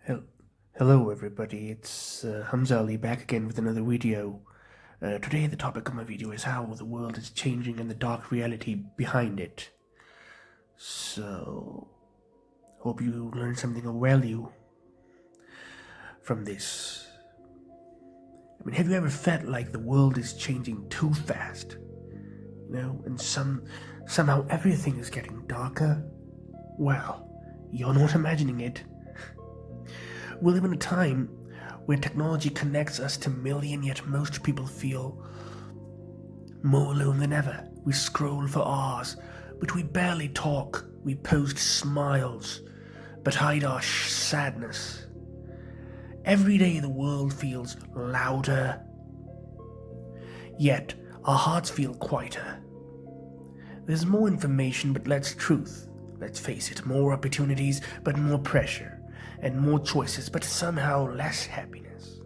Hel- Hello, everybody. It's Hamza Ali back again with another video. Today, the topic of my video is how the world is changing and the dark reality behind it. So, hope you learned something of value from this. Have you ever felt like the world is changing too fast? And somehow everything is getting darker? Well, you're not imagining it. We live in a time where technology connects us to millions, yet most people feel more alone than ever. We scroll for hours, but we barely talk. We post smiles, but hide our sadness. Every day the world feels louder, yet our hearts feel quieter. There's more information, but less truth. Let's face it, more opportunities, but more pressure. And more choices, but somehow less happiness.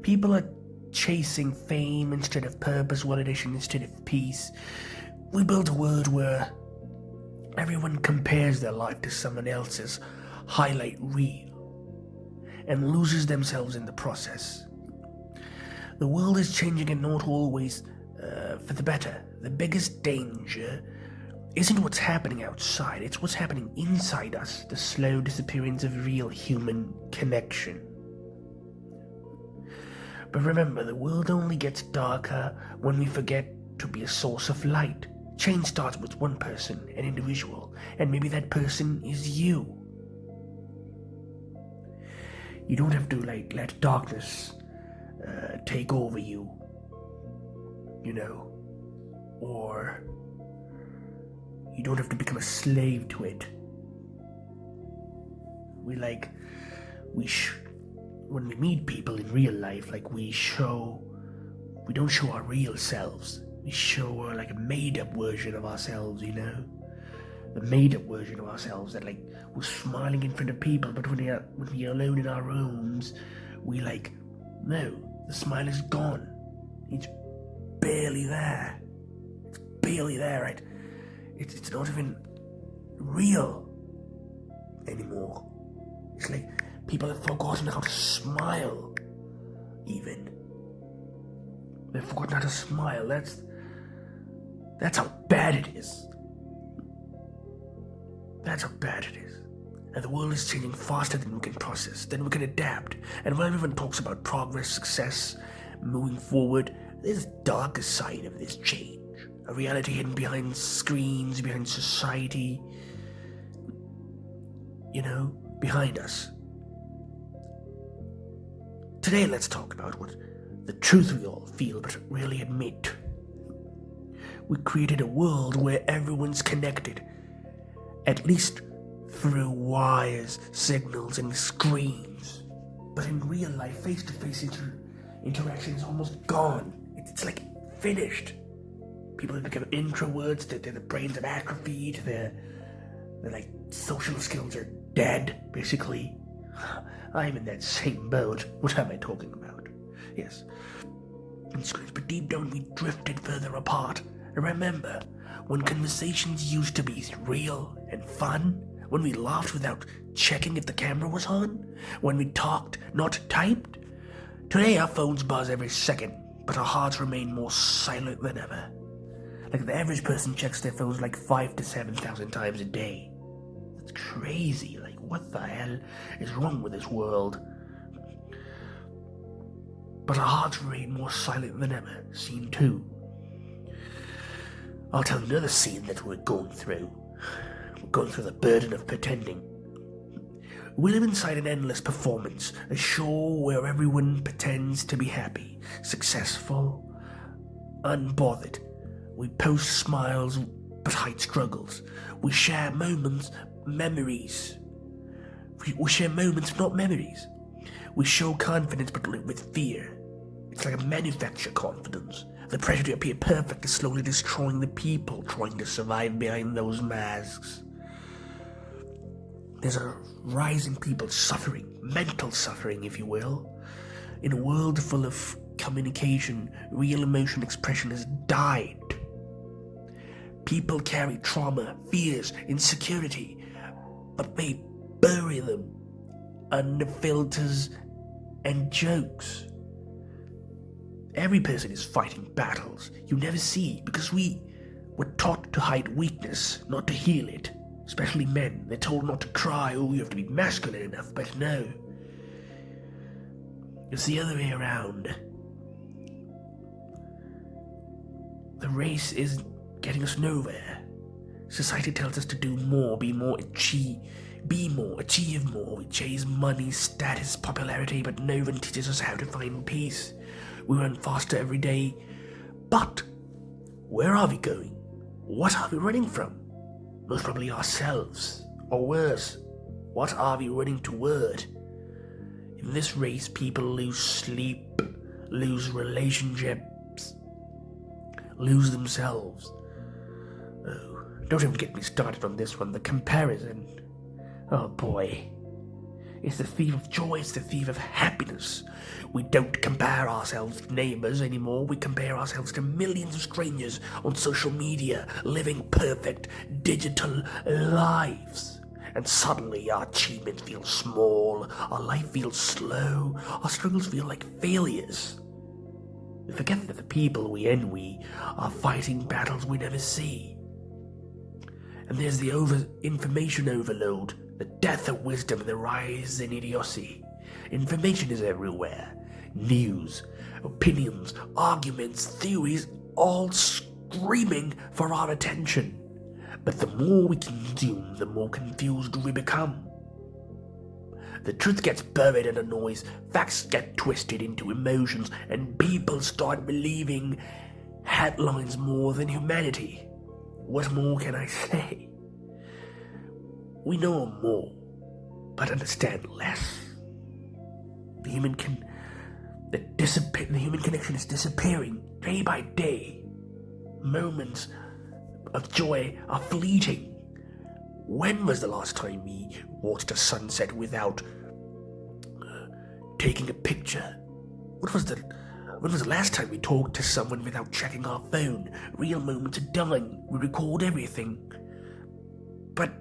People are chasing fame instead of purpose, validation instead of peace. We build a world where everyone compares their life to someone else's highlight reel and loses themselves in the process. The world is changing and not always for the better. The biggest danger isn't what's happening outside, it's what's happening inside us, the slow disappearance of real human connection. But remember, the world only gets darker when we forget to be a source of light. Change starts with one person, an individual, and maybe that person is you. You don't have to let darkness take over you, or you don't have to become a slave to it. When we meet people in real life, we don't show our real selves. We show a made-up version of ourselves, the made-up version of ourselves that we're smiling in front of people, but when we're alone in our rooms, no, the smile is gone. It's barely there. Right? It's not even real anymore. It's like people have forgotten how to smile, even. They've forgotten how to smile. That's how bad it is. That's how bad it is. And the world is changing faster than we can process, than we can adapt. And when everyone talks about progress, success, moving forward, there's a darker side of this change. A reality hidden behind screens, behind society, behind us. Today, let's talk about what the truth we all feel but rarely admit. We created a world where everyone's connected, at least through wires, signals, and screens. But in real life, face-to-face interaction is almost gone. It's finished. People have become introverts, their brains have atrophied, their social skills are dead, basically. I'm in that same boat. What am I talking about? Yes. But deep down we drifted further apart. Remember, when conversations used to be real and fun, when we laughed without checking if the camera was on, when we talked, not typed. Today our phones buzz every second, but our hearts remain more silent than ever. The average person checks their phones 5,000 to 7,000 times a day. That's crazy. What the hell is wrong with this world? But our hearts remain more silent than ever. Scene 2. I'll tell you another scene that we're going through. We're going through the burden of pretending. We live inside an endless performance, a show where everyone pretends to be happy, successful, unbothered. We post smiles but hide struggles. We share moments, memories. We share moments, not memories. We show confidence but live with fear. It's like a manufactured confidence. The pressure to appear perfect is slowly destroying the people trying to survive behind those masks. There's a rise in people suffering, mental suffering, if you will. In a world full of communication, real emotion expression has died. People carry trauma, fears, insecurity, but they bury them under filters and jokes. Every person is fighting battles you never see because we were taught to hide weakness, not to heal it. Especially men. They're told not to cry. Oh, you have to be masculine enough. But no. It's the other way around. The race is getting us nowhere. Society tells us to do more, be more, achieve more. We chase money, status, popularity, but no one teaches us how to find peace. We run faster every day. But where are we going? What are we running from? Most probably ourselves. Or worse, what are we running toward? In this race, people lose sleep, lose relationships, lose themselves. Oh, don't even get me started on this one. The comparison. Oh boy. It's the thief of joy, it's the thief of happiness. We don't compare ourselves to neighbors anymore. We compare ourselves to millions of strangers on social media, living perfect digital lives. And suddenly our achievements feel small, our life feels slow, our struggles feel like failures. We forget that the people we envy are fighting battles we never see. And there's the information overload, the death of wisdom, and the rise in idiocy. Information is everywhere. News, opinions, arguments, theories, all screaming for our attention. But the more we consume, the more confused we become. The truth gets buried in the noise, facts get twisted into emotions, and people start believing headlines more than humanity. What more can I say? We know more, but understand less. The human connection is disappearing day by day. Moments of joy are fleeting. When was the last time we watched a sunset without taking a picture? When was the last time we talked to someone without checking our phone? Real moments are dying. We record everything, but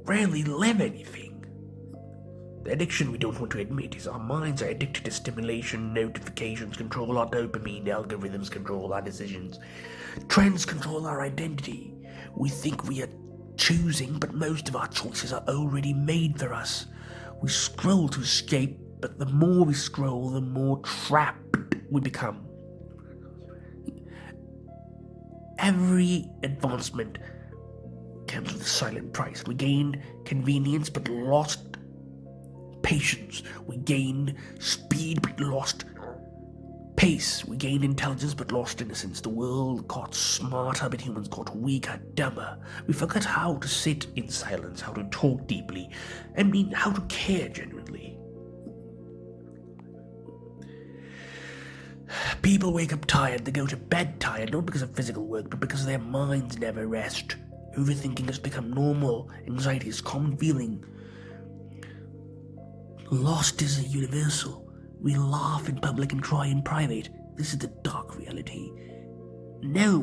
rarely live anything. The addiction we don't want to admit is our minds are addicted to stimulation, notifications control our dopamine, algorithms control our decisions, trends control our identity. We think we are choosing, but most of our choices are already made for us. We scroll to escape, but the more we scroll, the more trapped we become. Every advancement comes with a silent price. We gained convenience, but lost patience. We gained speed, but lost pace. We gained intelligence, but lost innocence. The world got smarter, but humans got weaker, dumber. We forgot how to sit in silence, how to talk deeply, how to care genuinely. People wake up tired, they go to bed tired, not because of physical work, but because their minds never rest. Overthinking has become normal. Anxiety is a common feeling. Lost is a universal. We laugh in public and cry in private. This is the dark reality. No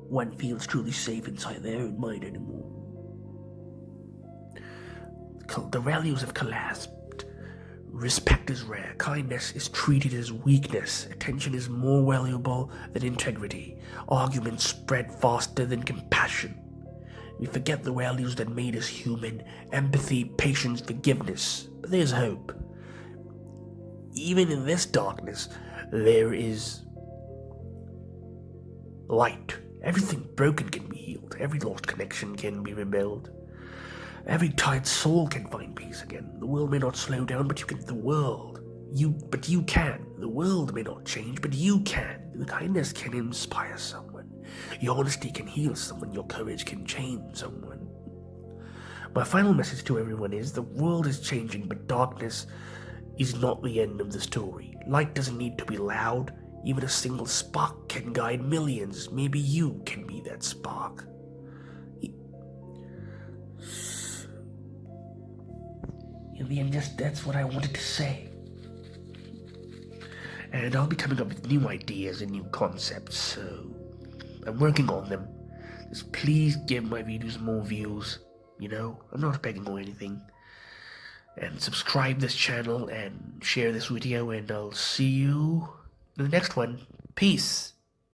one feels truly safe inside their own mind anymore. The values have collapsed. Respect is rare. Kindness is treated as weakness. Attention is more valuable than integrity. Arguments spread faster than compassion. We forget the values that made us human: empathy, patience, forgiveness. But there's hope. Even in this darkness, there is light. Everything broken can be healed. Every lost connection can be rebuilt. Every tired soul can find peace again. The world may not slow down, but you can. You can. The world may not change, but you can. Your kindness can inspire someone. Your honesty can heal someone. Your courage can change someone. My final message to everyone is: the world is changing, but darkness is not the end of the story. Light doesn't need to be loud. Even a single spark can guide millions. Maybe you can be that spark. In the end, that's what I wanted to say. And I'll be coming up with new ideas and new concepts, so I'm working on them. Just please give my videos more views. I'm not begging or anything. and subscribe this channel and share this video, and I'll see you in the next one. Peace.